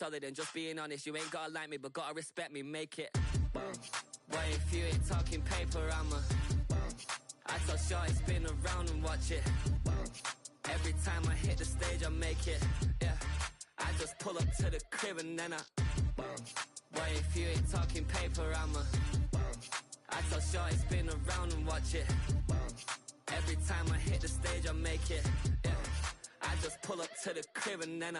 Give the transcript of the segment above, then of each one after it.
other than just being honest. You ain't gotta like me, but gotta respect me, make it. Boy, if you ain't talking paper, I tell Shorty spin around and watch it. Every time I hit the stage, I make it. Yeah, I just pull up to the crib and then boy, if you ain't talking paper, I tell Shorty spin around and watch it. Every time I hit the stage, I make it. Yeah, I just pull up to the crib and then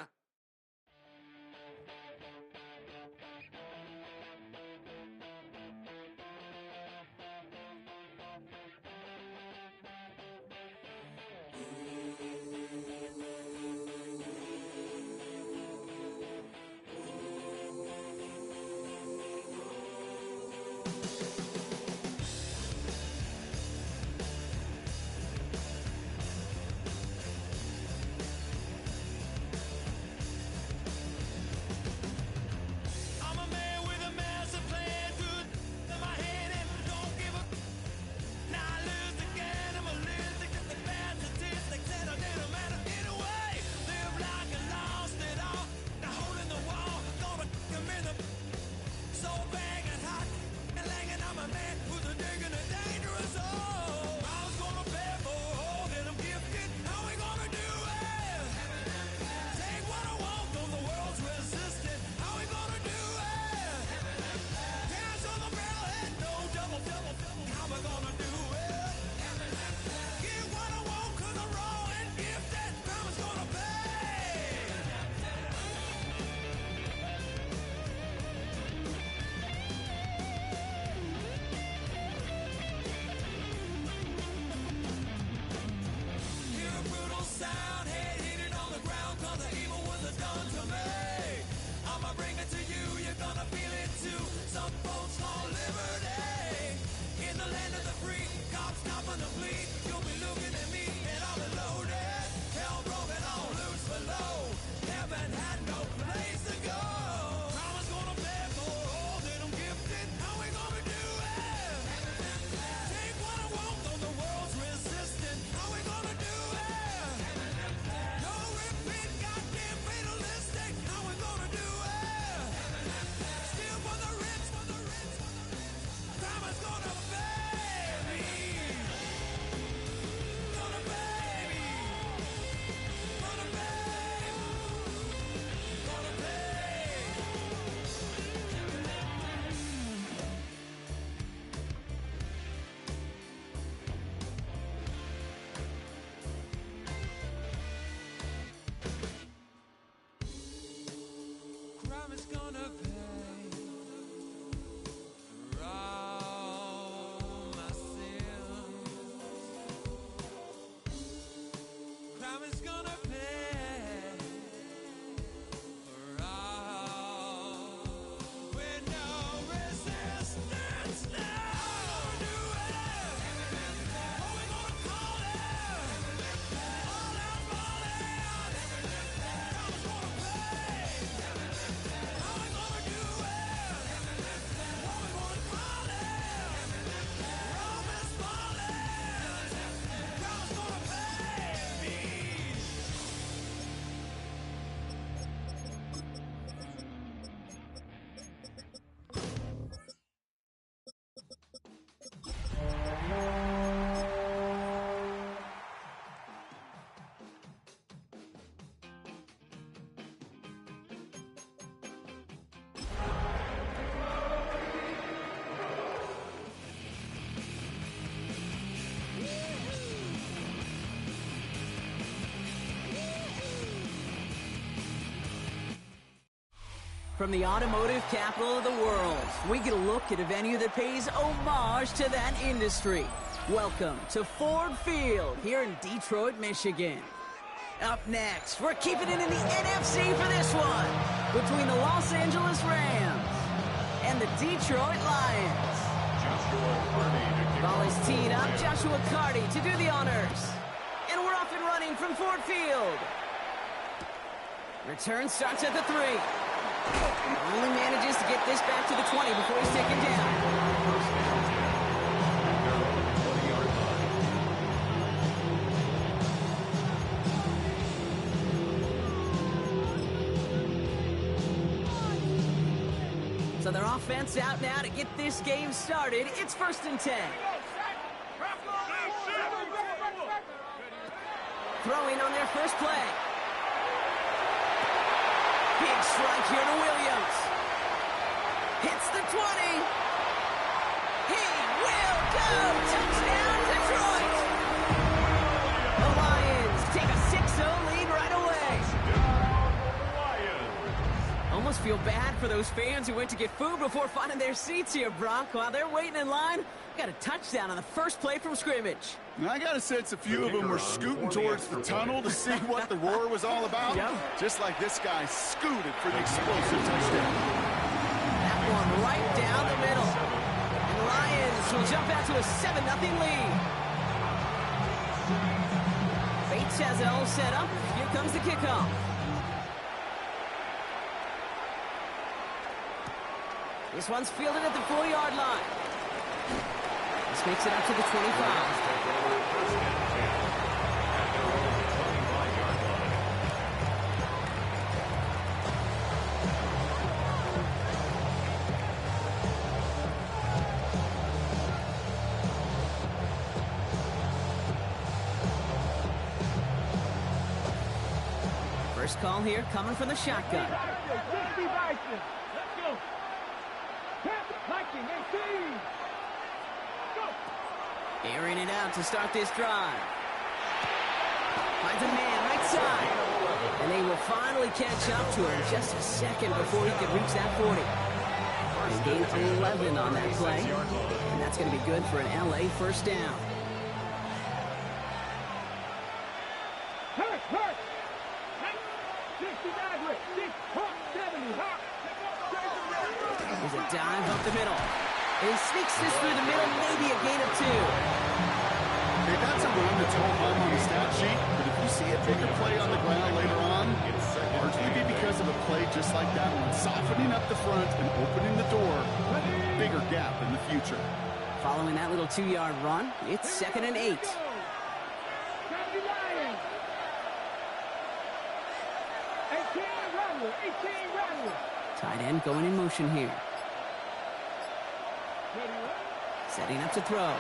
From the automotive capital of the world, we get a look at a venue that pays homage to that industry. Welcome to Ford Field here in Detroit, Michigan. Up next, we're keeping it in the NFC for this one, between the Los Angeles Rams and the Detroit Lions. Ball is teed up, Joshua Carty to do the honors. And we're off and running from Ford Field. Return starts at the 3. Only manages to get this back to the 20 before he's taken down. So their offense out now to get this game started. It's 1st and 10. Throwing on their first play. Big strike here to Williams. Hits the 20. He will go. Touchdown, Detroit. The Lions take a 6-0 lead right away. Almost feel bad for those fans who went to get food before finding their seats here, Brock. While they're waiting in line, got a touchdown on the first play from scrimmage. Now, I got a sense a few of them were scooting towards the tunnel to see what the roar was all about. Yep. Just like this guy scooted for the explosive touchdown. That one right down the middle. And the Lions will jump out to a 7-0 lead. Bates has it all set up. Here comes the kickoff. This one's fielded at the 4-yard line. This makes it up to the 25. First call here coming from the shotgun. Airing it out to start this drive. Finds a man right side. And they will finally catch up to him just a second before he can reach that 40. They gained 11 on that play. And that's going to be good for an LA first down. There's a dive up the middle. And he sneaks this through the middle, maybe a gain of 2. Hey, that's a run that's all home on the stat sheet, but if you see a bigger play on the ground later on, it'll largely be because of a play just like that one, softening up the front and opening the door, bigger gap in the future. Following that little 2-yard run, it's 2nd and 8. Tight end going in motion here. Setting up to throw.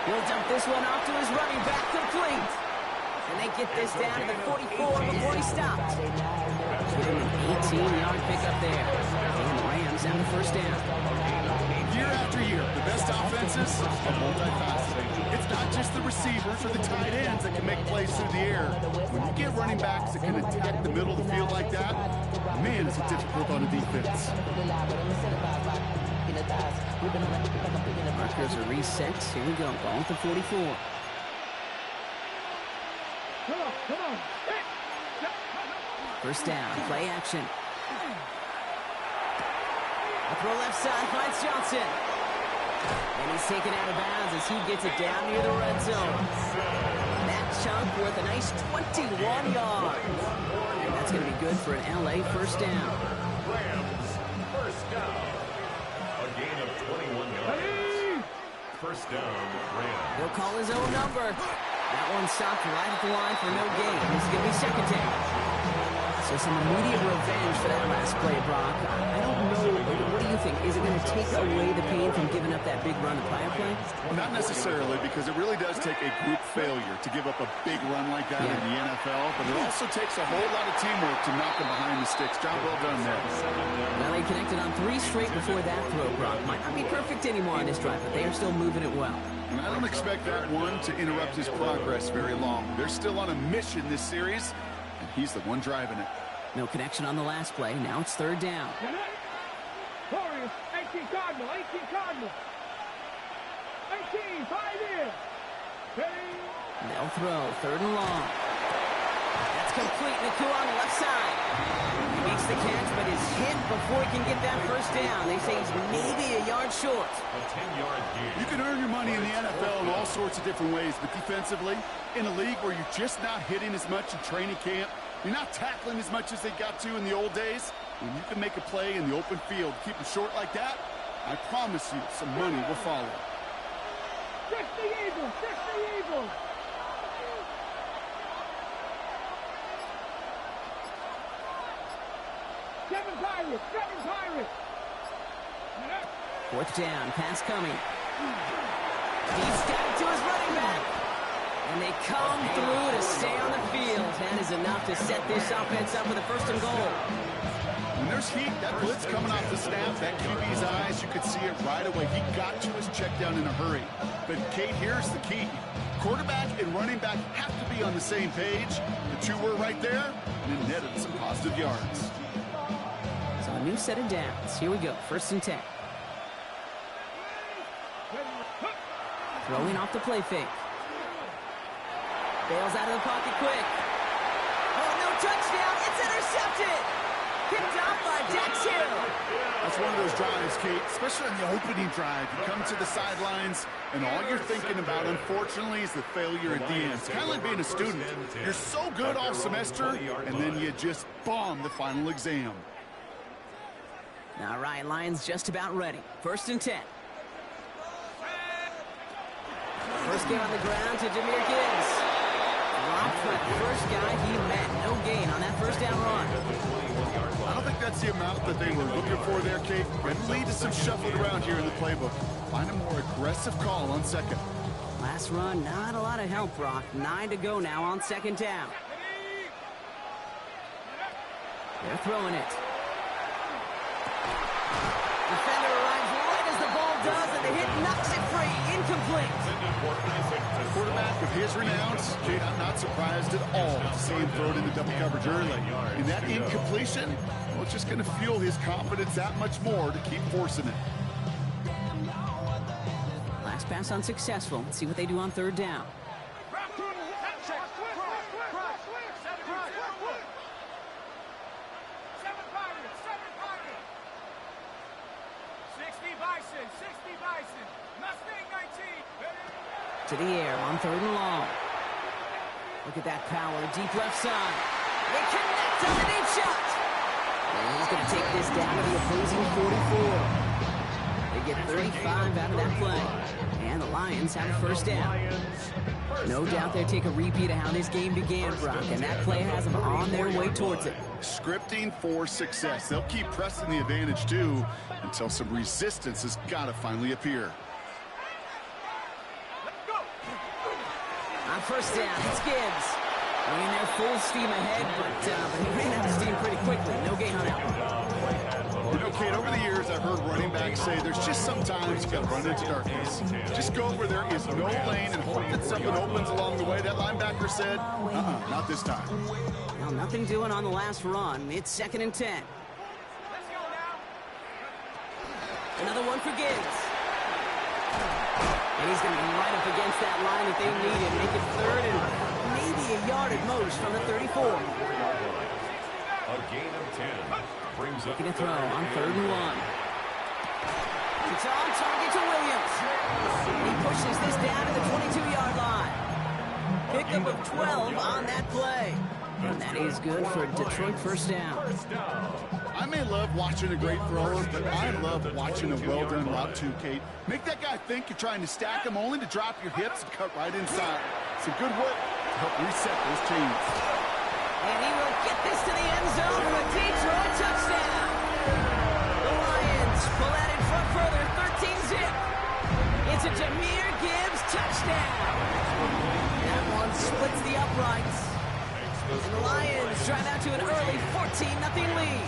He'll dump this one off to his running back, complete. And they get this down to the 44 before he stopped. An 18-yard pickup there. And the Rams down to first down. Year after year, the best offenses are multifaceted. It's not just the receivers or the tight ends that can make plays through the air. When you get running backs that can attack the middle of the field like that, man, is it difficult on a defense. Markers are reset. Here we go. Ball at the 44. First down. Play action. A throw left side finds Johnson. And he's taken out of bounds as he gets it down near the red zone. That chunk worth a nice 21 yards. And that's going to be good for an LA first down. Rams, first down. A gain of 21 yards. First down, Rams. He'll call his own number. That one stopped right at the line for no gain. This is going to be second down. So some immediate revenge for that last play, Brock. I don't know. What do you think? Is it going to take away the pain from giving up that big run the prior play? Not necessarily, because it really does take a group failure to give up a big run like that in the NFL. But it also takes a whole lot of teamwork to knock them behind the sticks. Job well done there. Well, they connected on 3 straight before that throw, Brock. Might not be perfect anymore on this drive, but they are still moving it well. And I don't expect that one to interrupt his progress very long. They're still on a mission this series, and he's the one driving it. No connection on the last play. Now it's third down. Warriors, 18 Cardinal, 18 Cardinal. 18, 5 in. They'll throw, third and long. That's complete. Nakua on the left side. He makes the catch, but is hit before he can get that first down. They say he's maybe a yard short. A 10-yard gain. You can earn your money in the NFL in all sorts of different ways, but defensively, in a league where you're just not hitting as much in training camp, you're not tackling as much as they got to in the old days, when you can make a play in the open field, keep them short like that, I promise you some money will follow. Fix the Eagles! Fix the Eagles! Seven Pirates. Seven Pirates. Fourth down, pass coming. He's got to his running back. And they come through to stay on the field. That is enough to set this offense up with a first and goal. When there's heat, that blitz coming off the snap, that QB's eyes, you could see it right away. He got to his check down in a hurry. But, Kate, here's the key. Quarterback and running back have to be on the same page. The two were right there, and it netted some positive yards. So a new set of downs. Here we go, first and 10. Throwing off the play fake. Bails out of the pocket quick. Oh, no touchdown. It's intercepted. Picked off by Dex Hill. That's one of those drives, Kate, especially on the opening drive. You come to the sidelines, and all you're thinking about, unfortunately, is the failure at the end. It's kind of like being a student. You're so good all semester, and then you just bomb the final exam. All right, Lions just about ready. First and 10. First game on the ground to Jahmyr Gibbs. Dropped for the first guy he met. No gain on that first down run. I don't think that's the amount that they were looking for there, Kate. Could lead to some shuffled around here in the playbook. Find a more aggressive call on second. Last run, not a lot of help, Brock. 9 to go now on second down. They're throwing it. Defender arrives right as the ball does, and the hit knocks it free. Incomplete. Quarterback of his renowns, Kate, I'm not surprised at all to see him throw it into double coverage early. And that incompletion, well, it's just going to fuel his confidence that much more to keep forcing it. Last pass unsuccessful. Let's see what they do on third down. To the air on third and long. Look at that power, deep left side. They connect on the deep shot. And he's going to take this down to the opposing 44. They get 35 out of that play. And the Lions have a first down. No doubt they take a repeat of how this game began, Brock, and that play has them on their way towards it. Scripting for success. They'll keep pressing the advantage, too, until some resistance has got to finally appear. On first down, it's Gibbs. Running there full steam ahead, but he ran out of steam pretty quickly. No gain on that one. You know, Kate, over the years, I've heard running backs say there's just sometimes you got to run into darkness. Just go where there is no lane and hope that something opens along the way. That linebacker said, not this time. Well, nothing doing on the last run. It's second and 10. Another one for Gibbs. And he's going to be right up against that line that they need and make it third and maybe a yard at most from the 34. A gain of 10 brings up Looking to throw on third and long. It's on target to Williams. He pushes this down to the 22-yard line. Pickup of 12 on that play. And that is good for a Detroit first down. I may love watching a great thrower, but I love watching a well-done route too, Kate. Make that guy think you're trying to stack him only to drop your hips and cut right inside. Some good work to help reset those chains. And he will get this to the end zone for a Detroit touchdown. The Lions pull that in front further, 13-zip. It's a Jahmyr Gibbs touchdown. That one splits the uprights. And the Lions drive out to an early 14-0 lead.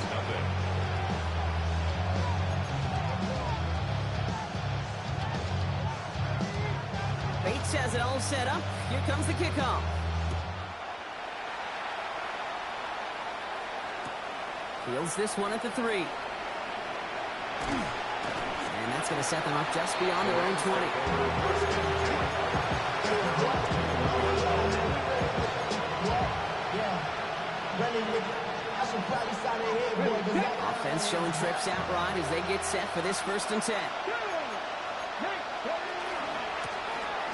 Bates has it all set up. Here comes the kickoff. Fields this one at the 3. And that's going to set them up just beyond their own 20. Offense showing trips out right as they get set for this first and 10.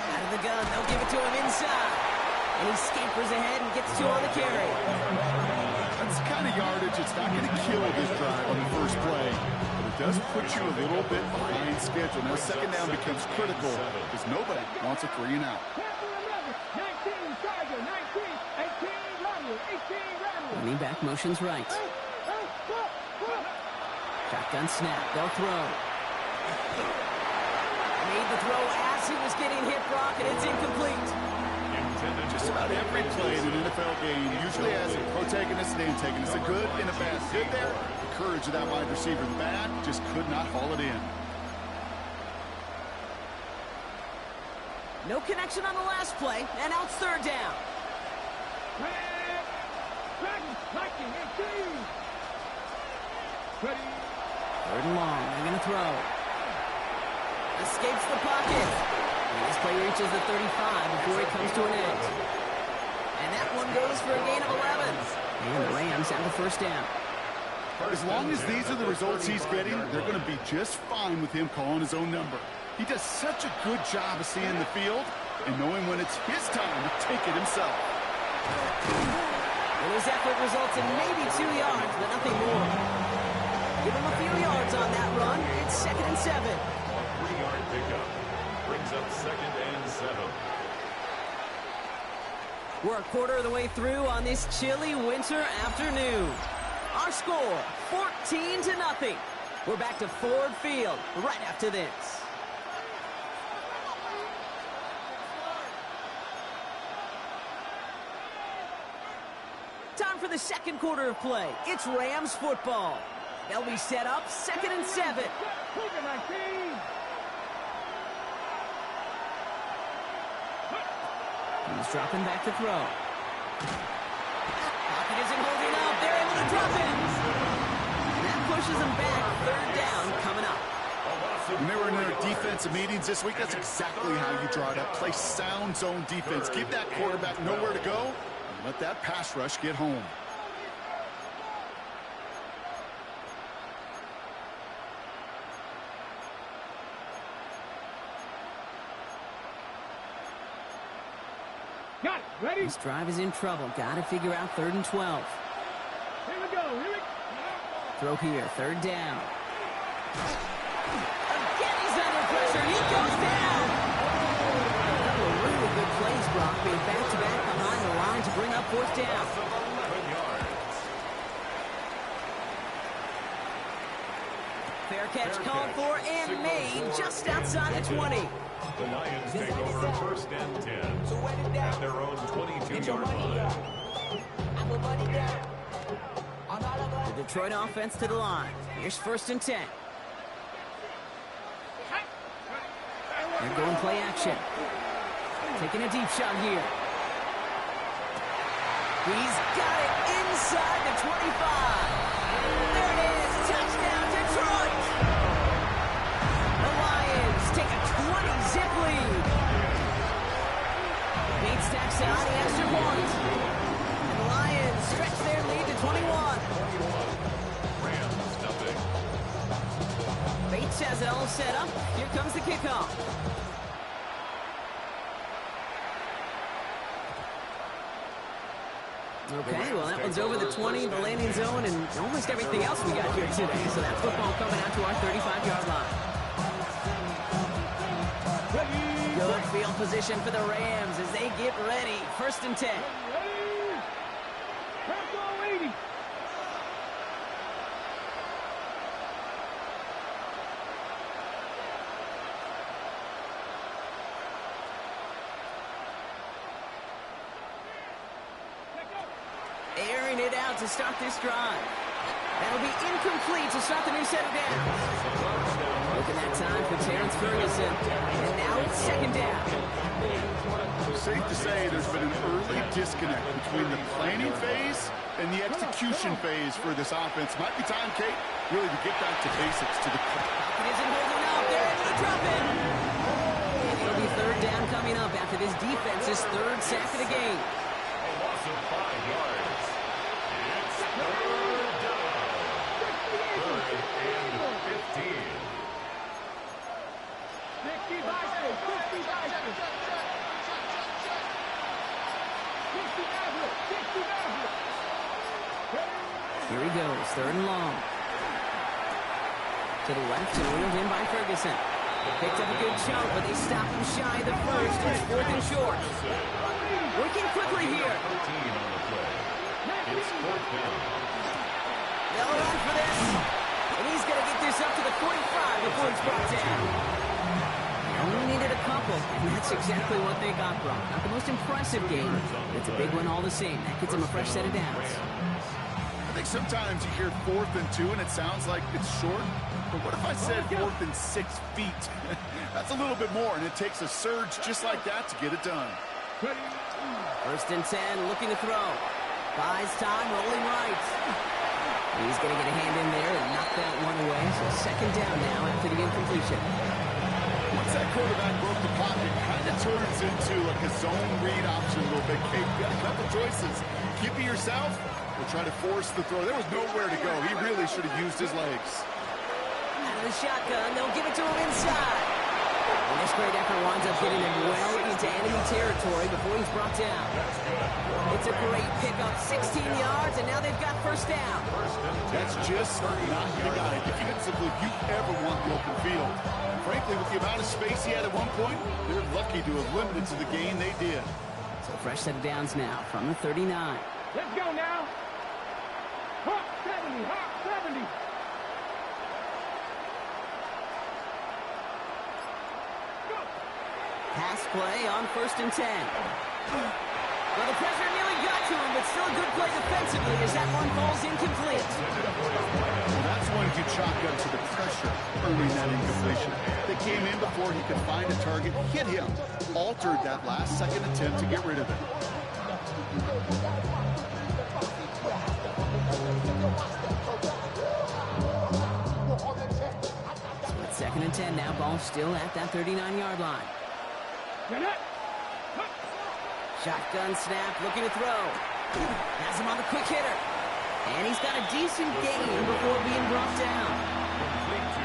Out of the gun, they'll give it to him inside. And he scampers ahead and gets 2 on the carry. That's the kind of yardage it's not going to kill this drive on the first play, but it does put you a little bit behind schedule. Now second down becomes critical because nobody wants a 3 and out. 19 Tiger, 19, 18 Runner, 18 Runner. Running back motions right. Shotgun snap. They'll throw. Made the throw as he was getting hit, Brock, and it's incomplete. Just about every play in an NFL game usually has a protagonist and antagonist, a good and a bad. Good there, the courage of that wide receiver. The bad just could not haul it in. No connection on the last play, and now it's third down. Third and long. They're going to throw. Escapes the pocket. And this play reaches the 35 before it comes to an end. And that one goes for a gain of 11. And the Rams have the first down. As long as these are the results he's getting, they're going to be just fine with him calling his own number. He does such a good job of seeing the field and knowing when it's his time to take it himself. Well, his effort results in maybe 2 yards, but nothing more. Give him a few yards on that run. It's 2nd and 7. 3-yard pickup brings up 2nd and 7. We're a quarter of the way through on this chilly winter afternoon. Our score, 14-0. We're back to Ford Field right after this. Time for the second quarter of play. It's Rams football. They'll be set up 2nd and 7. He's dropping back to throw. Pocket isn't holding up. They're able to drop it. And that pushes them back. Third down coming up. When they were in their defensive meetings this week, that's exactly how you draw it up. Play sound zone defense. Give that quarterback nowhere to go. And let that pass rush get home. Got it. Ready? This drive is in trouble. Got to figure out 3rd and 12. Here we go. Here we go. Throw here. 3rd down. Again, he's under pressure. He goes down. A couple of really good plays, Brock. Being back-to-back behind the line to bring up 4th down. 11 yards. Fair catch called for and made just outside the 20. The Lions take over 1st and 10 at their own 22-yard line. The Detroit offense to the line. Here's 1st and 10. They're going play action. Taking a deep shot here. He's got it inside the 25. There it is. Touchdown, Detroit. The Lions take a 20-zip lead. Beat stacks out the extra point. And the Lions stretch their lead to 21. Rams nothing. Bates has it all set up. Here comes the kickoff. Okay, well, that one's over the 20, the landing zone, and almost everything else we got here today. So that football coming out to our 35-yard line. Good field position for the Rams as they get ready. 1st and 10. Airing it out to start this drive. That'll be incomplete to start the new set of downs. Looking that time for Terrence Ferguson. And now it's 2nd down. Safe to say there's been an early disconnect between the planning phase and the execution phase for this offense. Might be time, Kate, really to get back to basics to the Pocket isn't holding up. They're able to drop it. And it'll be 3rd down coming up after this defense's 3rd sack of the game. A loss of 5 yards. It's 3rd down. 3rd and 15. 60. Here he goes, 3rd and long. To the left and wheeled in by Ferguson. Picked up a good chunk, but they stop him shy of the first. It's 4th and short. Working quickly here. 13 on the play. It's 4th down. They'll run for this. And he's going to get this up to the 45 before he's brought down. They only needed a couple, and that's exactly what they got, Brock. Not the most impressive game, but it's a big one all the same. That gets them a fresh set of downs. I think sometimes you hear 4th and 2, and it sounds like it's short. But what if I said 4th and 6 feet? That's a little bit more, and it takes a surge just like that to get it done. 1st and 10, looking to throw. Buys time, rolling right. He's going to get a hand in there and knock that one away. So 2nd down now after the incompletion. Once that quarterback broke the pocket, it kind of turns into like a zone read option a little bit. Kate, you got a couple choices. Keep it yourself or try to force the throw. There was nowhere to go. He really should have used his legs. Out of the shotgun, they'll give it to him inside. And this great effort winds up getting him well into enemy territory before he's brought down. It's a great pickup, 16 yards, and now they've got 1st down. That's just not the guy defensively you ever want in the open field. Frankly, with the amount of space he had at one point, they're lucky to have limited to the gain they did. So fresh set of downs now from the 39. Let's go now. Hawk 70, Hawk 70. Go. Pass play on 1st and 10. Well, the pressure nearly got to him, but still a good play defensively as that one falls incomplete. Well, that's one you chalk up to the pressure earning that incompletion. They came in before he could find a target, hit him, altered that last-second attempt to get rid of it. So it's 2nd and 10 now. Ball still at that 39-yard line. Shotgun snap, looking to throw. Has him on the quick hitter. And he's got a decent gain before being brought down.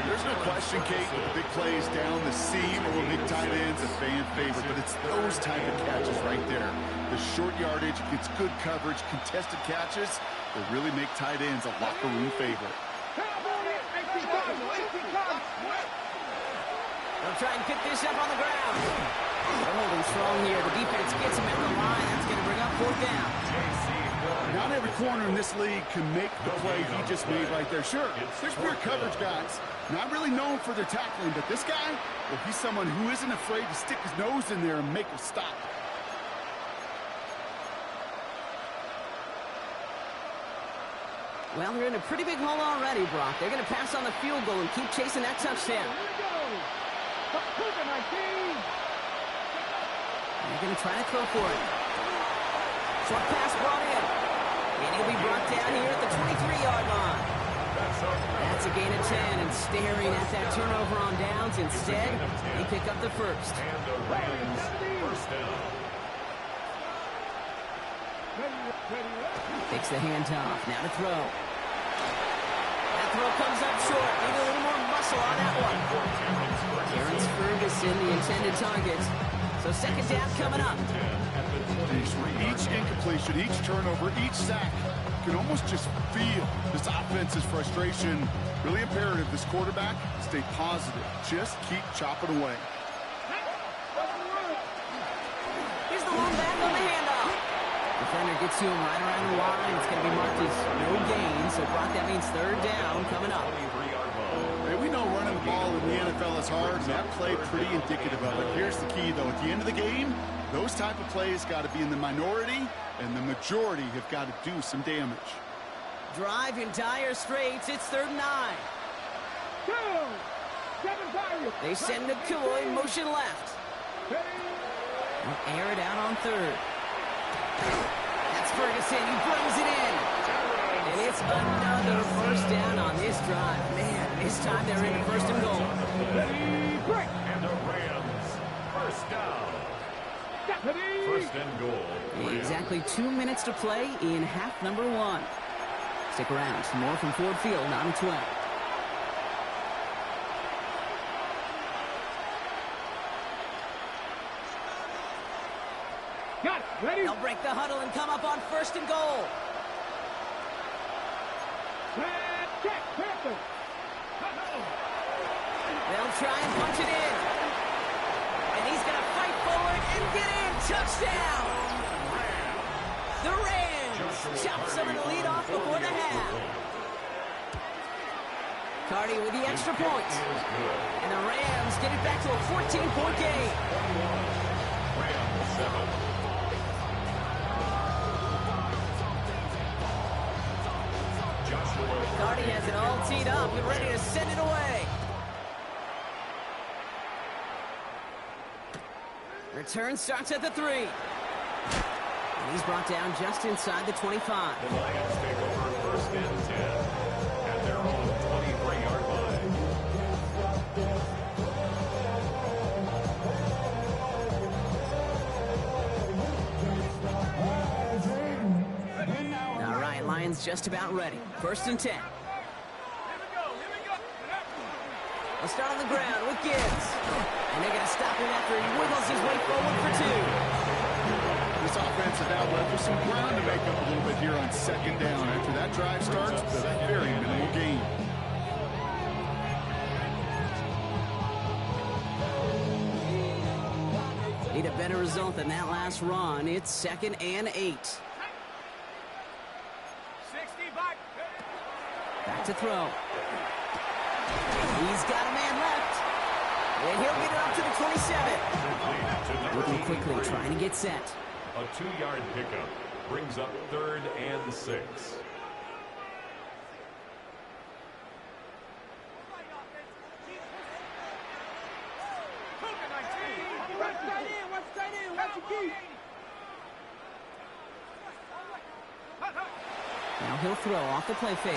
There's no question, Kate, with the big plays down the seam or big tight ends, a fan favorite, but it's those type of catches right there. The short yardage, gets good coverage, contested catches that really make tight ends a locker room favorite. They'll try and pick this up on the ground. They're holding strong here. The defense gets him at the line. That's going to bring up 4th down. Not every corner in this league can make the play he just made right there. Sure, there's pure coverage guys. Not really known for their tackling, but this guy, well, he's someone who isn't afraid to stick his nose in there and make a stop. Well, they're in a pretty big hole already, Brock. They're going to pass on the field goal and keep chasing that touchdown. They're going to try to throw for it. Short pass brought in. And he'll be brought down here at the 23-yard line. That's a gain of 10, and staring at that turnover on downs. Instead, they pick up the 1st. And the Rams, 1st down. Takes the handoff. Now to throw. That throw comes up short. Need a little more muscle on that one. Terrence Ferguson, the intended target. So 2nd down coming up. Each incompletion, each turnover, each sack, you can almost just feel this offense's frustration. Really imperative this quarterback stay positive. Just keep chopping away. Here's the one back on the handoff. Defender gets to him right around the line. It's going to be marked as no gain. So, Brock, that means 3rd down coming up. Hey, we know running the ball in the NFL is hard, and that play pretty indicative of it. Here's the key, though. At the end of the game, those type of plays got to be in the minority, and the majority have got to do some damage. Drive in dire straits. It's 3rd and 9. They send McCoy in motion left. They'll air it out on 3rd. That's Ferguson. He brings it in. And it's another 1st down on this drive. Man, this time they're in 1st and goal. And the Rams, 1st down. 1st and goal. Exactly 2 minutes to play in half number 1. Stick around. Some more from Ford Field on 12. Got it. Ready? They'll break the huddle and come up on 1st and goal. Check. Panther. They'll try and punch it in. And he's going to fight forward and get in. Touchdown! The Rams chop some of the lead off before the half. Cardi with the extra point. And the Rams get it back to a 14-point game. Rams 7. Cardi has it all teed up and ready to send it away. Return starts at the 3. And he's brought down just inside the 25. The Lions take over first and 10 at their own 23-yard line. All right, Lions just about ready. First and 10. They'll start on the ground with Gibbs. And they're going to stop him after he wiggles his way forward for 2. This offense is now left with some ground to make up a little bit here on second down. After that drive starts, with a very minimal gain. Need a better result than that last run. It's 2nd and 8. Back to throw. He's got a man left. And he'll get it up to the 27. Moving quickly, trying to get set. A 2-yard pickup brings up 3rd and 6. Now he'll throw off the play fake.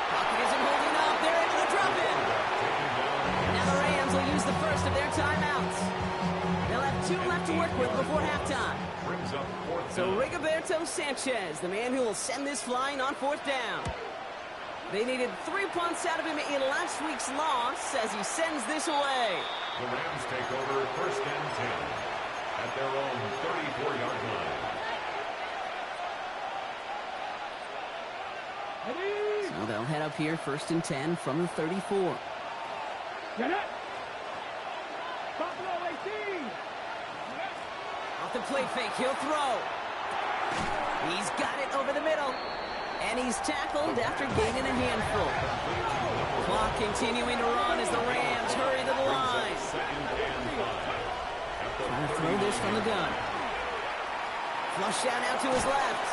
Pocket isn't holding up. They're able to drop it. Now the Rams will use the first of their timeouts. They'll have 2 left to work with before halftime. Brings up 4th So down. Rigoberto Sanchez, the man who will send this flying on 4th down. They needed 3 punts out of him in last week's loss as he sends this away. The Rams take over first and 10 at their own 34-yard line. So they'll head up here first and 10 from the 34. Get it! Buffalo 18! Off the play fake, he'll throw. He's got it over the middle. And he's tackled after gaining a handful. Clock continuing to run as the Rams hurry to the line. Trying to throw this from the gun. Flush down out to his left.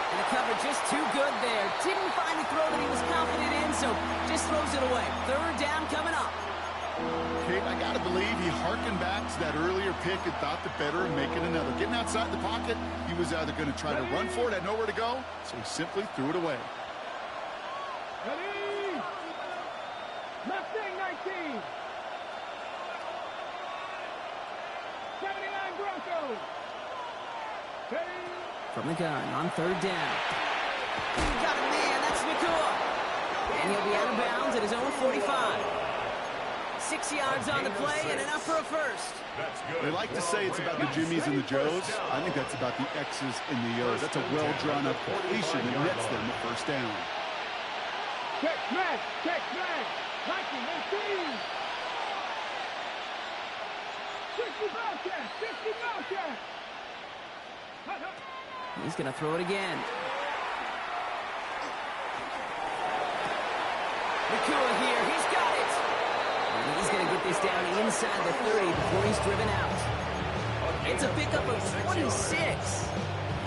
And the cover just too good there. Didn't find the throw that he was confident in, so just throws it away. 3rd down coming up. Kate, I got to believe he harkened back to that earlier pick and thought the better of making another. Getting outside the pocket, he was either going to try to run for it, had nowhere to go, so he simply threw it away. Ready! Mustang 19! 79 Broncos! Ready! From the gun on 3rd down. Got a man, that's McCool. And he'll be out of bounds at his own 45. 6 yards on the play and enough for a first. That's good. They like to say it's about the Jimmies and the Joes. I think that's about the X's and the O's. That's a well-drawn-up completion that nets them the first down. Check flag! 19, 60 Bobcat! 60 Bobcat! He's going to throw it again. McCool here, he's got it. And he's going to get this down inside the 30 before he's driven out. It's a pickup of 26.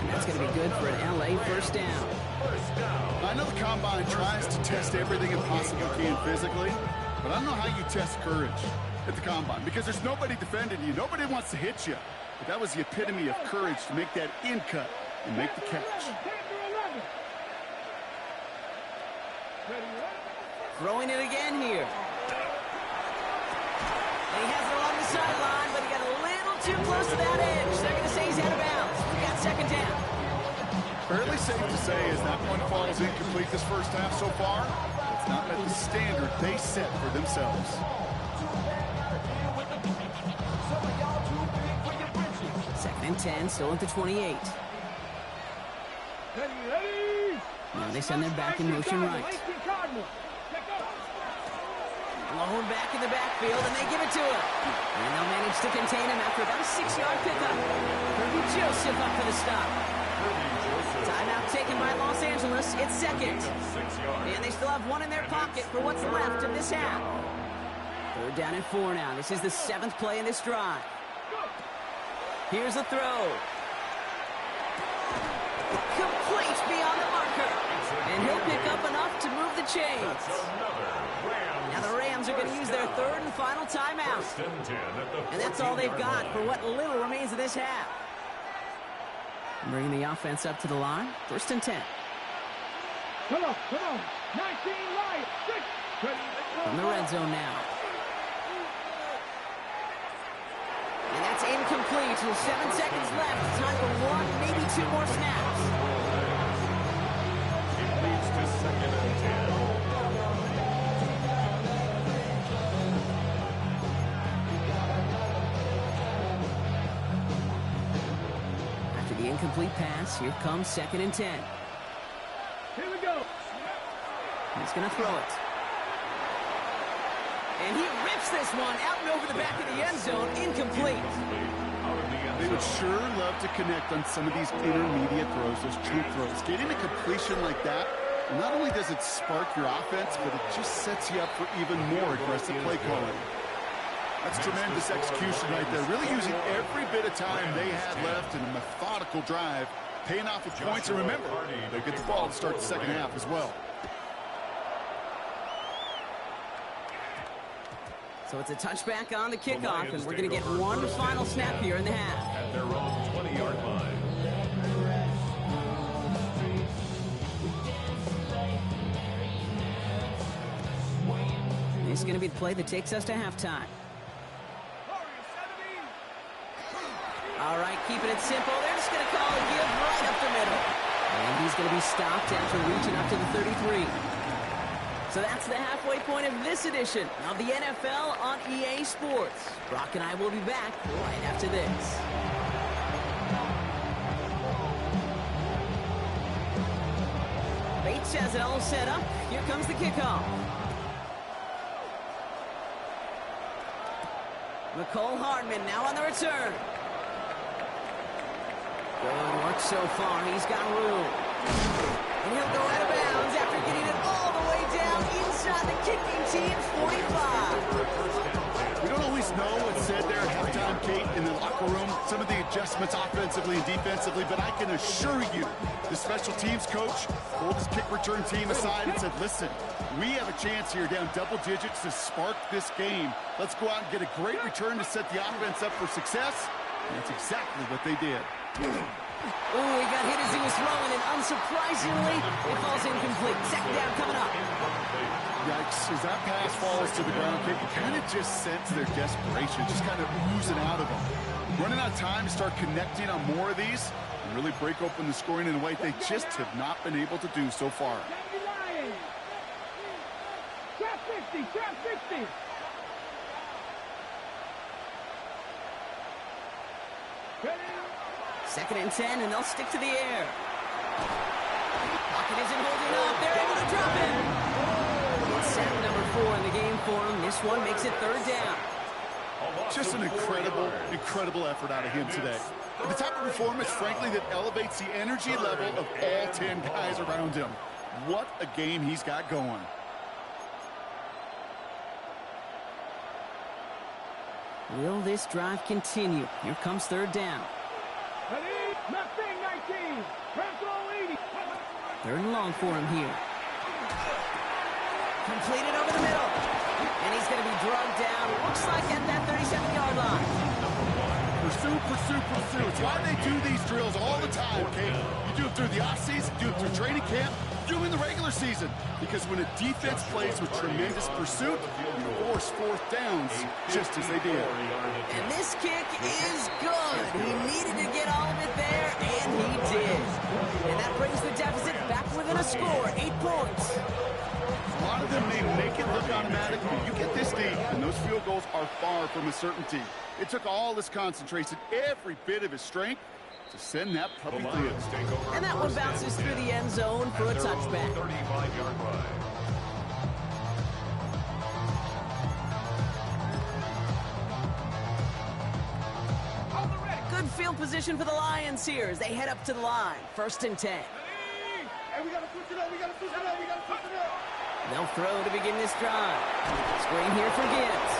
And that's going to be good for an LA first down. I know the Combine tries to test everything it possibly can physically, but I don't know how you test courage at the Combine because there's nobody defending you. Nobody wants to hit you. But that was the epitome of courage to make that in cut and make the catch. Throwing it again here. And he has it along the sideline, but he got a little too close to that edge. They're going to say he's out of bounds. We got 2nd down. Fairly safe to say as that one falls incomplete this first half so far, it's not met the standard they set for themselves. 2nd and 10, still at the 28. Now they send their back in motion right. Blown back in the backfield, and they give it to him. And they'll manage to contain him after about a 6-yard pickup. Herbie Joseph up for the stop. Timeout taken by Los Angeles. It's second. 6 yards. And they still have one in their pocket for what's left of this half. Third down and 4 now. This is the 7th play in this drive. Here's the throw. Complete beyond the marker. And he'll pick up enough to move the chains. That's another Rams. Now the Rams are going to use their third and final timeout. First and 10 at the And that's all they've 14-yard got line. for what little remains of this half. Bringing the offense up to the line. First and 10. Come on, come on. 19 right. 6. From the red zone now. And that's incomplete with 7 seconds left. Time for 1, maybe 2 more snaps. It leads to second and 10. After the incomplete pass, here comes second and 10. Here we go. He's going to throw it. And he rips this one out and over the back of the end zone. Incomplete. Out of the end They would zone. sure love to connect on some of these intermediate throws, those true throws. Getting a completion like that, not only does it spark your offense, but it just sets you up for even more aggressive play calling. That's tremendous execution right there. Really using every bit of time they had left in a methodical drive, paying off with points. And remember, they get the ball to start the second half as well. So it's a touchback on the kickoff, and we're going to get one final snap here in the half. At their own 20-yard line. This is going to be the play that takes us to halftime. All right, keeping it simple. They're just going to call a give right up the middle. And he's going to be stopped after reaching up to the 33. So that's the halfway point of this edition of the NFL on EA Sports. Brock and I will be back right after this. Bates has it all set up. Here comes the kickoff. McCole Hardman now on the return. Good work so far. He's got room. And he'll go out of bounds after getting it all the way down inside the kicking team's 45. We don't always know what's said there at halftime, Kate, in the locker room, some of the adjustments offensively and defensively, but I can assure you the special teams coach pulled his kick return team aside and said, listen, we have a chance here down double digits to spark this game. Let's go out and get a great return to set the offense up for success. And that's exactly what they did. Oh, he got hit as he was throwing, and unsurprisingly, it falls incomplete. Second down coming up. Yikes, as that pass falls to the ground, Kate, you kind of just sense their desperation, just kind of oozing out of them. Running out of time to start connecting on more of these and really break open the scoring in a way they just have not been able to do so far. Trap 50, trap 50. Second and 10, and they'll stick to the air. Pocket isn't holding up. They're able to drop it. It's sack number 4 in the game for him. This one makes it third down. Just an incredible effort out of him today. The type of performance, frankly, that elevates the energy level of all 10 guys around him. What a game he's got going. Will this drive continue? Here comes third down. Mustang 19. Renfro 80. Third and long for him here. Completed over the middle. And he's going to be drugged down. Looks like at that 37-yard line. Pursue, pursue, pursue. It's why they do these drills all the time, Kate. You do it through the offseason, do it through training camp, do it in the regular season. Because when a defense plays with tremendous pursuit, you force fourth downs just as they did. And this kick is good. He needed to get all of it there, and he did. And that brings the deficit back within a score, 8 points. A lot of them may make it look automatic, but you get this deep, and those field goals are far from a certainty. It took all his concentration, every bit of his strength, to send that puppy through. And that one bounces through the end zone for a touchback. 35-yard line. Good field position for the Lions here as they head up to the line. First and 10. They'll throw to begin this drive. Screen here for Gibbs.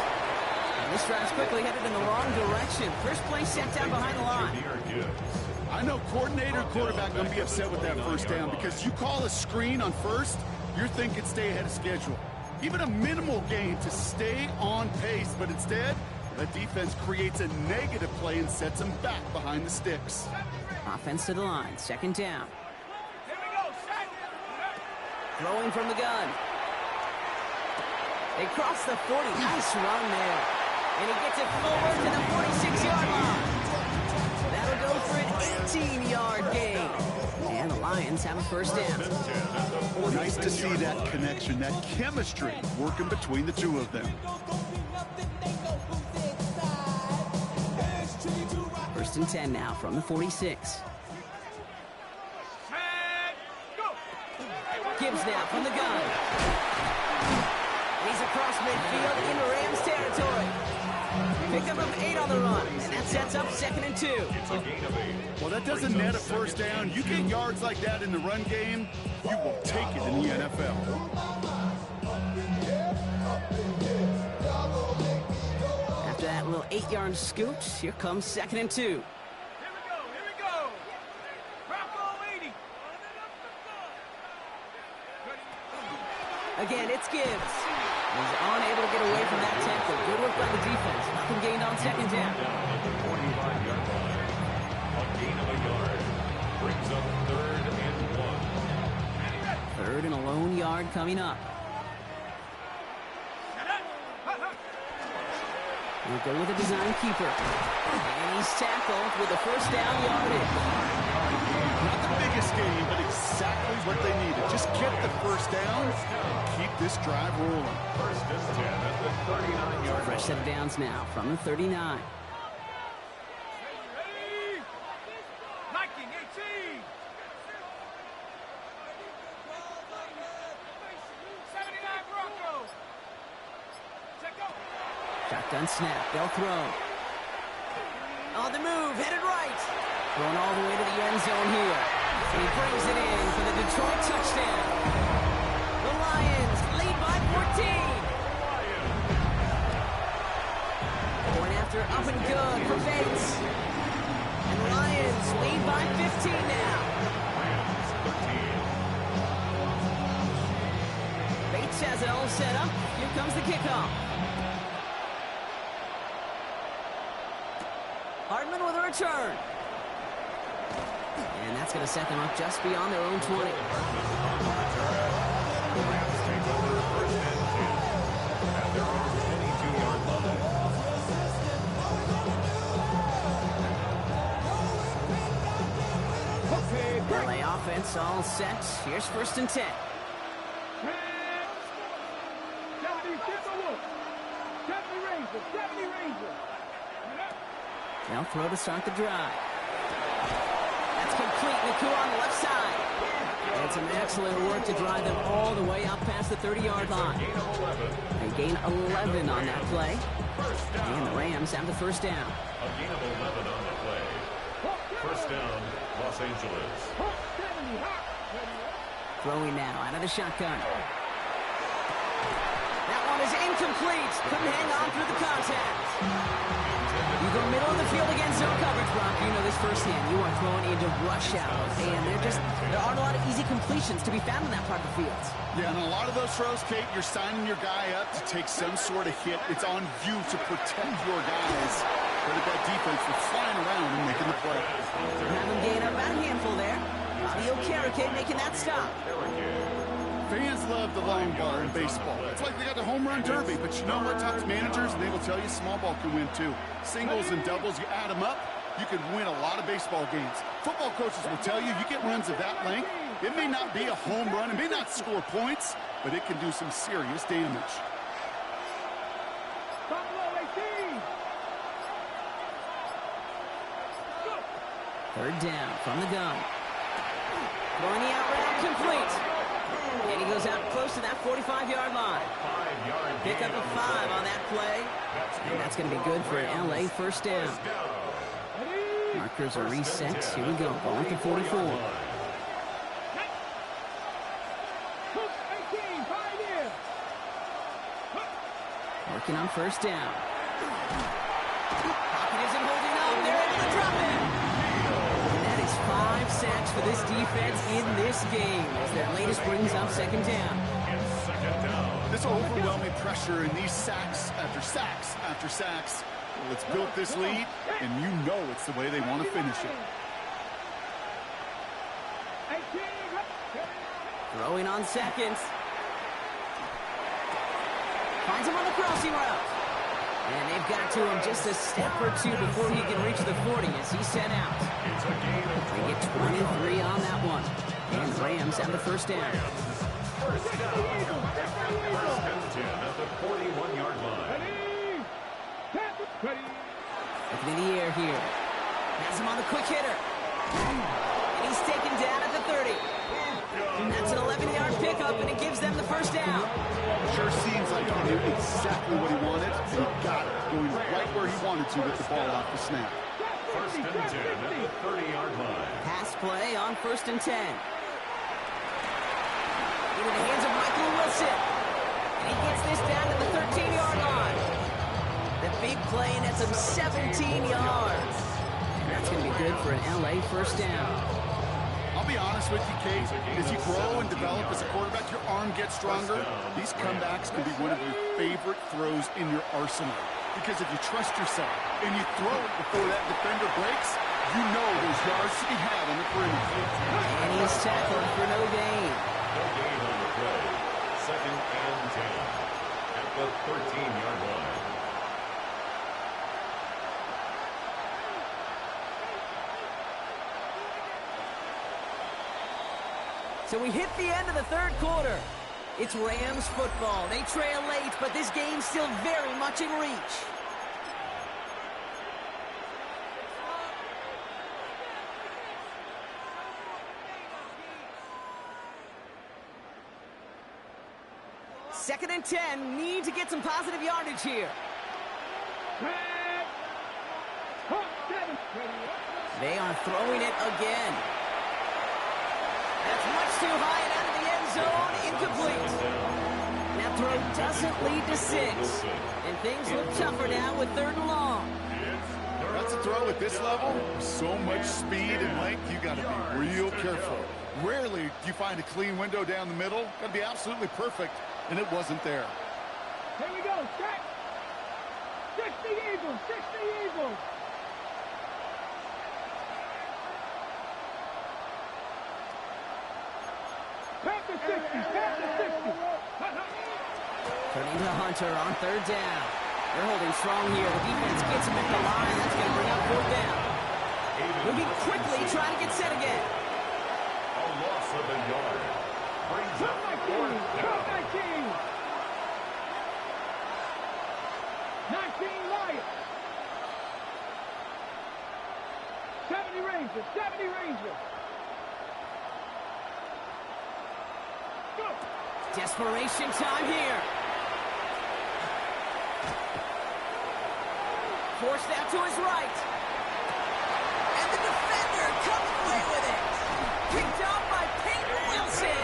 And this drive's quickly headed in the wrong direction. First play set down behind the line. I know coordinator and quarterback going to be upset with that first down because you call a screen on first, you're thinking stay ahead of schedule. Even a minimal gain to stay on pace, but instead, the defense creates a negative play and sets them back behind the sticks. Offense to the line, second down. Throwing from the gun. They cross the 40. Nice run there. And he gets it forward to the 46-yard line. That'll go for an 18-yard gain. And the Lions have a first down. Nice to see that connection, that chemistry working between the two of them. First and 10 now from the 46. Gibbs now from the gun. He's across midfield into Rams territory. Pickup of 8 on the run, and that sets up 2nd and 2. Well, that doesn't net a first down. You get yards like that in the run game, you will take it in the NFL. After that little 8-yard scoot, here comes 2nd and 2. Here we go. Bravo 80. Again, it's Gibbs. He's unable to get away from that tackle. Good work by the defense. Nothing gained on 2nd down. 45-yard line. A gain of a yard. Brings up 3rd and 1. 3rd and a lone yard coming up. We'll go with a design keeper. And he's tackled with a first down yardage. Not the biggest game, but exactly what they needed. Just get the first down and keep this drive rolling. First and 10 at the 39-yard Fresh set of downs now from the 39. Ready? Liking 18. 79 Broncos. Check go. Shotgun snap. They'll throw. On the move. Headed right. Going all the way to the end zone here. And he brings it in for the Detroit touchdown. The Lions lead by 14. Going after up and good for Bates. And the Lions lead by 15 now. Bates has it all set up. Here comes the kickoff. Hardman with a return. And that's going to set them up just beyond their own 20. Rams take over 1st and 10 at their own 22-yard line. LA offense all set. Here's 1st and 10. They'll throw to start the drive. That's complete. Naku on the left side. And some excellent work to drive them all the way up past the 30-yard line. They gain 11 on that play. And the Rams have the first down. A gain of 11 on the play. First down, Los Angeles. Throwing now out of the shotgun. That one is incomplete. Couldn't hang on through the contact. You go middle of the field against zone coverage, Brock. You know this firsthand. You are throwing into rush hour, and there aren't a lot of easy completions to be found in that part of the field. Yeah, and a lot of those throws, Kate, you're signing your guy up to take some sort of hit. It's on you to protect your guys. But that defense was flying around and making the play. Have him gain up about a handful there. Bobby Okereke making that stop. Fans love the long ball in baseball. It's like they got the home run derby, but you know what? Talk to managers, and they will tell you small ball can win too. Singles and doubles, you add them up, you can win a lot of baseball games. Football coaches will tell you get runs of that length. It may not be a home run, it may not score points, but it can do some serious damage. Third down from the gun. Throwing the out route complete. And he goes out close to that 45-yard line. Pick up a 5 on that play. And that's going to be good for an LA first down. Markers are reset. Here we go. Going to 44. Working on first down. Pocket isn't holding up. They're able to drop it. And that is 5 sacks for this defense in this game as their latest brings up second down. This overwhelming pressure and these sacks after sacks after sacks. Well, it's built this lead, and you know it's the way they want to finish it. Throwing on seconds. Finds him on the crossing route. And they've got to him just a step or two before he can reach the 40 as he's sent out. They get 23 on that one. And the Rams have the first down. First down. First and 10 at the 41-yard line. Looking in the air here. Has him on the quick hitter. And he's taken down at the 30. And that's an 11-yard pickup, and it gives them the first down. Sure seems like he knew exactly what he wanted, and he got it, going right where he wanted to with the ball off the snap. First and 10 at the 30-yard line. Pass play on first and 10. Into the hands of Michael Wilson. And he gets this down to the 13-yard line. The big play, and that's him 17 yards. And that's going to be good for an LA first down. I'll be honest with you, Kate. As you grow and develop as a quarterback, your arm gets stronger. These comebacks can be one of your favorite throws in your arsenal. Because if you trust yourself and you throw it before that defender breaks, you know there's yards to be had on the perimeter. And he's tackled for no gain. No gain on the play. Second and 10 at the 13-yard line. So we hit the end of the third quarter. It's Rams football. They trail late, but this game's still very much in reach. Second and 10. Need to get some positive yardage here. They are throwing it again. That's much too high and out of the end zone. Incomplete. That throw doesn't lead to 6. And things look tougher now with 3rd and long. That's a throw at this level. So much speed and length, you got to be real careful. Rarely do you find a clean window down the middle. Got to be absolutely perfect, and it wasn't there. Here we go. Check. 60 Eagles. 60 Eagles. Turning to Hunter on 3rd down. They're holding strong here. The defense gets him at the line. That's going to bring up 4th down. Moving quickly, trying to get set again. A loss of a yard. Brings up 4th down. 19 Lions. 70 Rangers. 70 Rangers. Go. Desperation time here. Forced out to his right. And the defender comes away with it. Picked off by Peyton Wilson.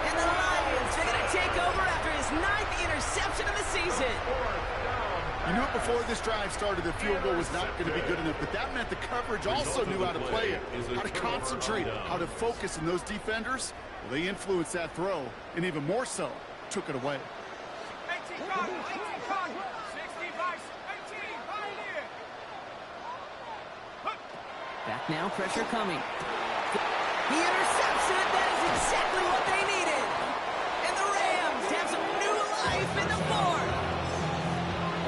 And the Lions are going to take over after his 9th interception of the season. You knew it before this drive started. The field goal was not going to be good enough, but that meant the coverage also knew how to play it, how to concentrate, how to focus, and those defenders, well, they influenced that throw, and even more so, took it away. 18 Cardinals, 18 Cardinals, 16 Vice, 18 Pioneer. Back now, pressure coming. He intercepts it. That is exactly what they needed. And the Rams have some new life in the 4th.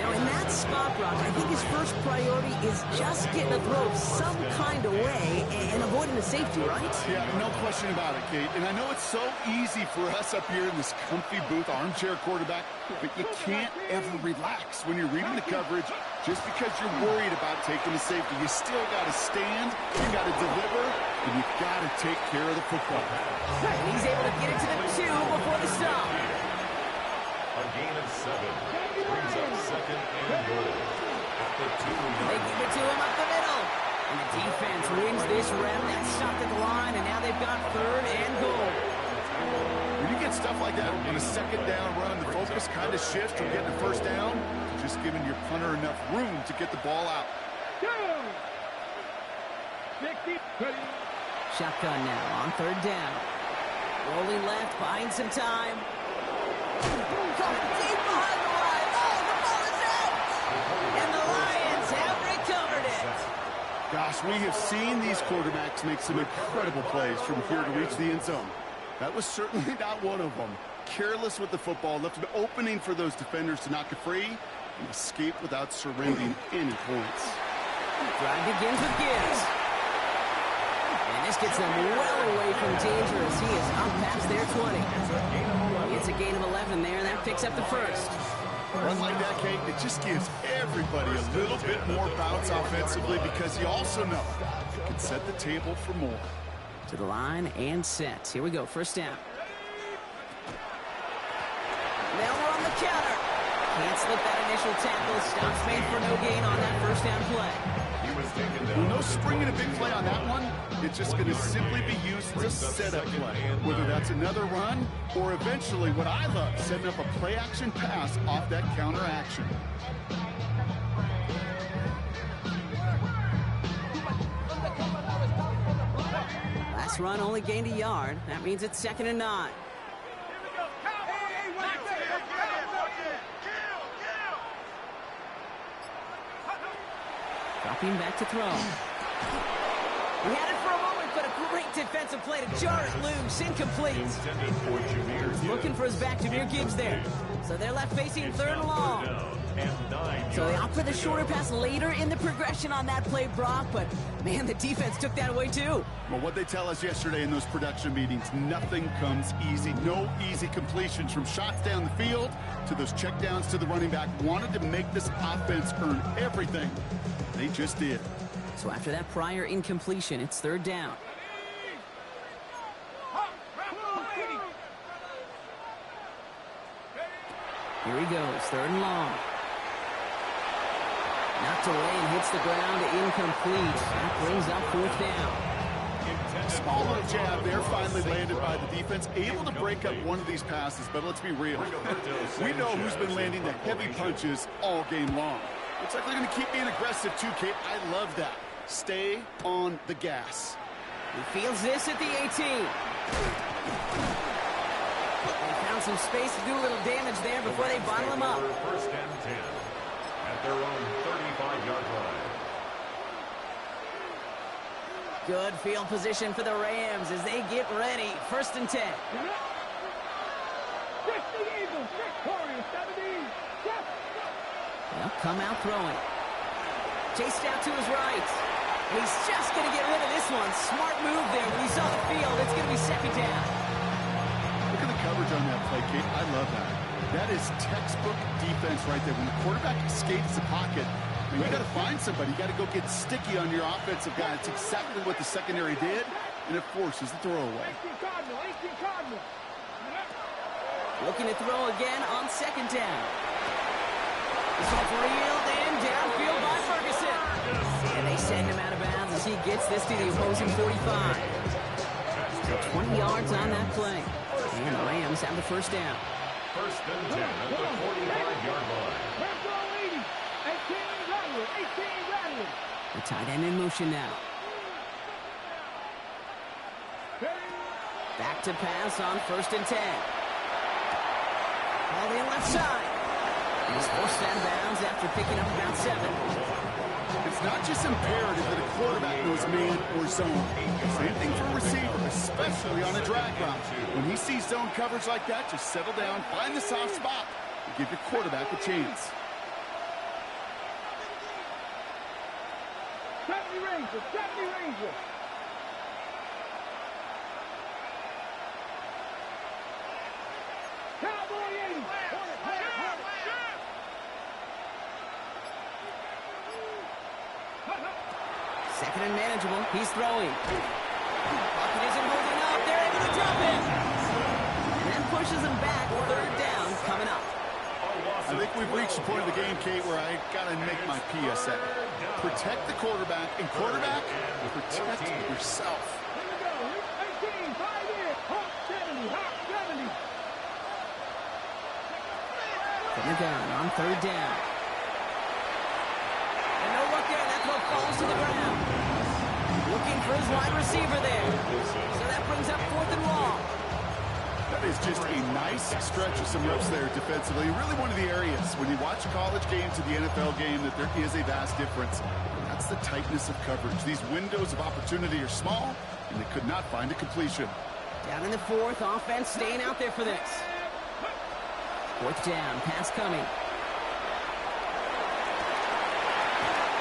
Now, in that spot, Brock, I think his first priority is just getting a throw some kind of way and avoiding the safety, right? Yeah, no question about it, Kate. And I know it's so easy for us up here in this comfy booth, armchair quarterback, but you can't ever relax when you're reading the coverage just because you're worried about taking the safety. You still got to stand, you got to deliver, and you got to take care of the football. And he's able to get it to the 2 before the stop. A gain of 7. Brings up 2nd and goal. At the 2-yard They give it to him up the middle. And the defense wins this round. That's stopped at the line, and now they've got 3rd and goal. When you get stuff like that on a 2nd down run, the focus focus kind of shifts from getting a first down to just giving your punter enough room to get the ball out. Shotgun now on third down. Rolling left, buying some time. Coming deep behind the line. Oh, the ball is out! And the Lions have recovered it. Gosh, we have seen these quarterbacks make some incredible plays from here to reach the end zone. That was certainly not one of them. Careless with the football, left an opening for those defenders to knock it free and escape without surrendering any points. Drive begins with Gibbs. And this gets them well away from danger as he is up past their 20. It's a gain of 11 there, and that picks up the first. Run like that, Kate, it just gives everybody a little bit more bounce offensively because you also know you can set the table for more. To the line and set. Here we go, first down. Now we're on the counter. Can't slip that initial tackle. Stops made for no gain on that first down play. Well, no springing a big play on that one. It's just going to simply be used as a setup play. Whether that's another run or eventually what I love, setting up a play-action pass off that counter action. Last run only gained a yard. That means it's 2nd and 9. Dropping back to throw. We had it for a moment, but a great defensive play to jar it loose. Incomplete. Looking for his back, Jahmyr Gibbs there. So they're left facing 3rd and long. So they opt for the shorter pass later in the progression on that play, Brock. But, man, the defense took that away, too. Well, what they tell us yesterday in those production meetings, nothing comes easy. No easy completions from shots down the field to those checkdowns to the running back. Wanted to make this offense earn everything. They just did. So after that prior incompletion, it's 3rd down. Here he goes, 3rd and long. Knocked away and hits the ground, incomplete. That brings up 4th down. Small little jab there, finally landed by the defense. Able to break up one of these passes, but let's be real. We know who's been landing the heavy punches all game long. Looks like they're going to keep being aggressive too, Kate. I love that. Stay on the gas. He feels this at the 18. They found some space to do a little damage there before they bottle him up. 1st and 10 at their own 35-yard line. Good field position for the Rams as they get ready. 1st and 10. They'll come out throwing. Chased out to his right. He's just going to get rid of this one. Smart move there when he saw the field. It's going to be 2nd down. Look at the coverage on that play, Kate. I love that. That is textbook defense right there. When the quarterback escapes the pocket, you got to find somebody. You got to go get sticky on your offensive guy. It's exactly what the secondary did, and it forces the throwaway. Looking to throw again on 2nd down. This one's reeled in downfield by Ferguson. And they send him out of bounds as he gets this to the opposing 45. So 20 yards on that play. And the Rams have the 1st down. 1st and 10 at the 45-yard line. The tight end in motion now. Back to pass on 1st and 10. All in left side. He's forced out of bounds after picking up about 7. It's not just imperative that a quarterback knows man or zone. Same thing for a receiver, especially on a drag route. When he sees zone coverage like that, just settle down, find the soft spot, and give your quarterback a chance. 70 Rangers, 70 Rangers. Cowboy 80. Second and manageable. He's throwing. Bucket isn't holding up. They're able to drop him. And then pushes him back. 3rd down coming up. I think we've reached the point of the game, Kate, where I got to make my PSA. Protect the quarterback, and quarterback, protect yourself. Here we go. 18, 5 in. Hawk 70, Hawk 70. From the gun on third down. And no look there. That throw falls to the ground. Looking for his wide receiver there. So that brings up fourth and long. That is just a nice stretch of some reps there defensively. Really one of the areas when you watch a college game to the NFL game that there is a vast difference. That's the tightness of coverage. These windows of opportunity are small, and they could not find a completion. Down in the fourth, offense staying out there for this. Fourth down, pass coming.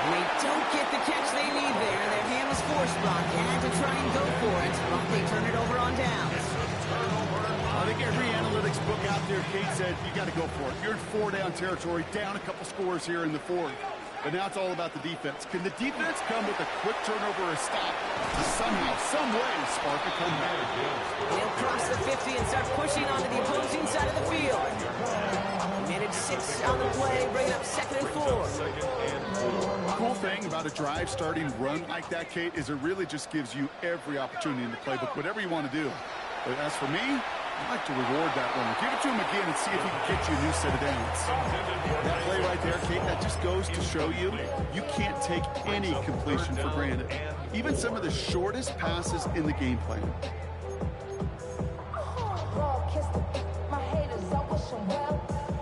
And they don't get the catch they need there. Their hand was forced, Brock. Had to try and go for it. But they turn it over on downs. I think every analytics book out there, Kate, said you got to go for it. You're in four-down territory, down a couple scores here in the fourth. But now it's all about the defense. Can the defense come with a quick turnover or a stop to somehow, some way, spark a comeback? They'll cross the 50 and start pushing onto the opposing side of the field. Manage 6 on the play, bring it up 2nd and 4. The cool thing about a drive starting run like that, Kate, is it really just gives you every opportunity in the playbook, whatever you want to do. But as for me, I'd like to reward that one. Give it to him again and see if he can get you a new set of downs. That play right there, Kate, that just goes to show you you can't take any completion for granted. Even some of the shortest passes in the game plan.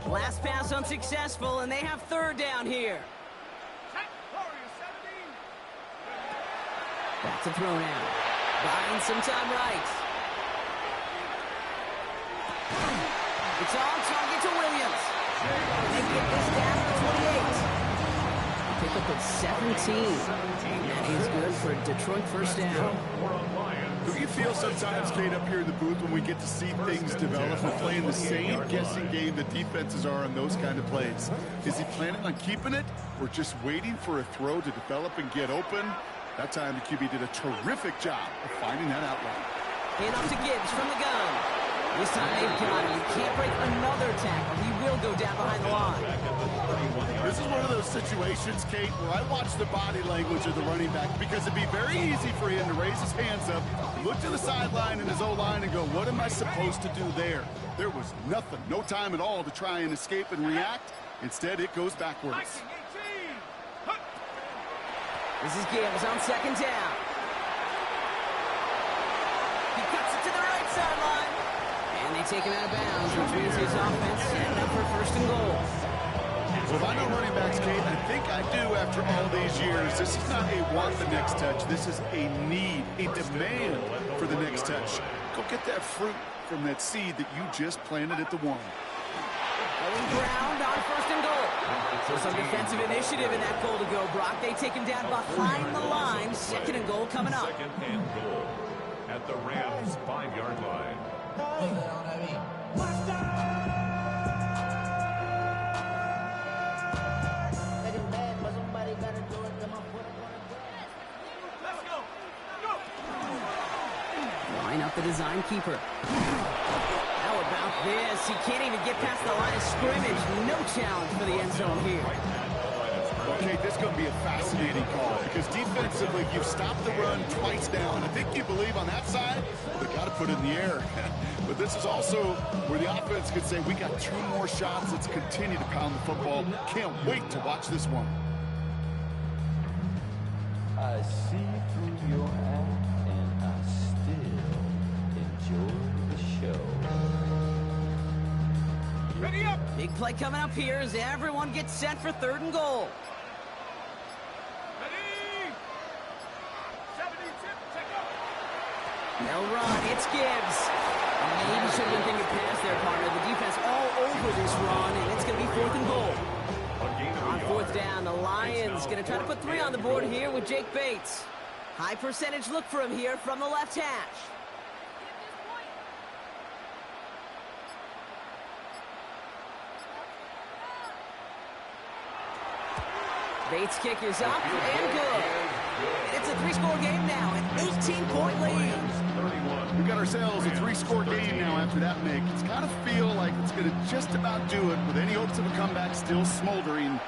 Last pass unsuccessful, and they have third down here. Back to throw now. Buying some time right. It's on target to Williams. They get this down to 28. Pick up at 17. That is good for a Detroit first down. Do you feel sometimes, Kate, up here in the booth when we get to see things develop? We're playing the same guessing game that defenses are on those kind of plays. Is he planning on keeping it or just waiting for a throw to develop and get open? That time the QB did a terrific job of finding that outlet. In up to Gibbs from the gun. This time they've got him. He can't break another tackle. He will go down behind the line. This is one of those situations, Kate, where I watch the body language of the running back because it'd be very easy for him to raise his hands up, look to the sideline in his O-line and go, what am I supposed to do there? There was nothing, no time at all to try and escape and react. Instead, it goes backwards. This is Gibbs on second down. He cuts it to the right sideline. And they take him out of bounds, which means his offense setting up for first and goal. Well, if I know running backs, Kate, I think I do after all these years. This is not a want the next touch. This is a need, a demand for the next touch. Go get that fruit from that seed that you just planted at the one. Going ground on first and goal. So some defensive initiative in that goal to go, Brock. They take him down behind the line. Second and goal coming up. Second and goal at the Rams' 5-yard line. Line up the design keeper. How about this? He can't even get past the line of scrimmage. No challenge for the end zone here. Okay, this is going to be a fascinating call because defensively, you've stopped the run twice now, and I think you believe on that side, they've got to put it in the air. But this is also where the offense could say, we got 2 more shots. Let's continue to pound the football. Can't wait to watch this one. I see through your act, and I still enjoy the show. Ready up! Big play coming up here as everyone gets set for third and goal. Ready! 70 tip, take up! They'll run. It's Gibbs. Maybe should have been thinking past their partner. The defense all over this run, and it's going to be fourth and goal. On fourth down, the Lions going to try to put 3 on the board here with Jake Bates. High percentage look for him here from the left hash. Bates' kick is up and good. It's a 3-score game now, an 18-point lead. We've got ourselves a 3-score game now after that make. It's got to feel like it's going to just about do it with any hopes of a comeback still smoldering.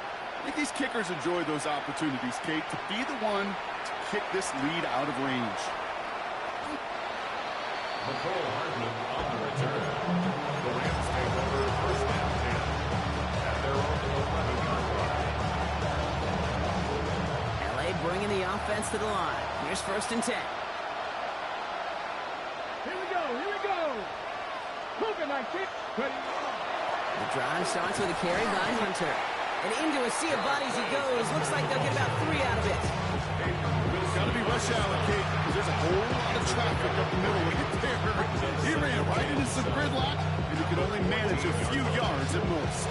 I think these kickers enjoy those opportunities, Kate, to be the one to kick this lead out of range. McCole Hardman on the return. The Rams take over first down 10. offense to the line. Here's 1st and 10. Here we go, here we go. Moving like kick. The drive starts with a carry by Hunter. And into a sea of bodies he goes. Looks like they'll get about 3 out of it. Got to be rush hour, Kate, because there's a whole lot of traffic up the middle right there. He ran right into some gridlock, and he could only manage a few yards at most.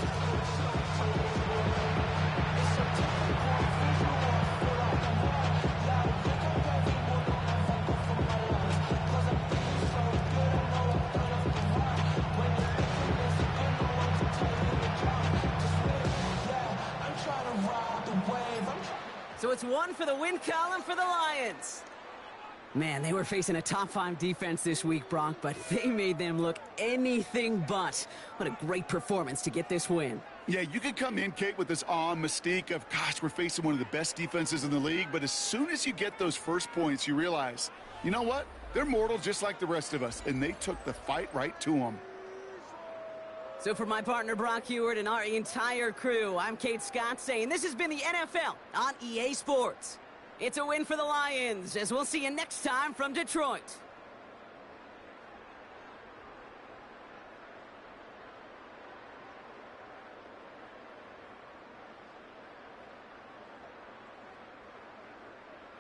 So it's 1 for the win column for the Lions. Man, they were facing a top 5 defense this week, Bronk, but they made them look anything but. What a great performance to get this win. Yeah, you could come in, Kate, with this awe and mystique of, gosh, we're facing one of the best defenses in the league, but as soon as you get those first points, you realize, you know what? They're mortal just like the rest of us, and they took the fight right to them. So for my partner, Brock Heward, and our entire crew, I'm Kate Scott saying this has been the NFL on EA Sports. It's a win for the Lions, as we'll see you next time from Detroit.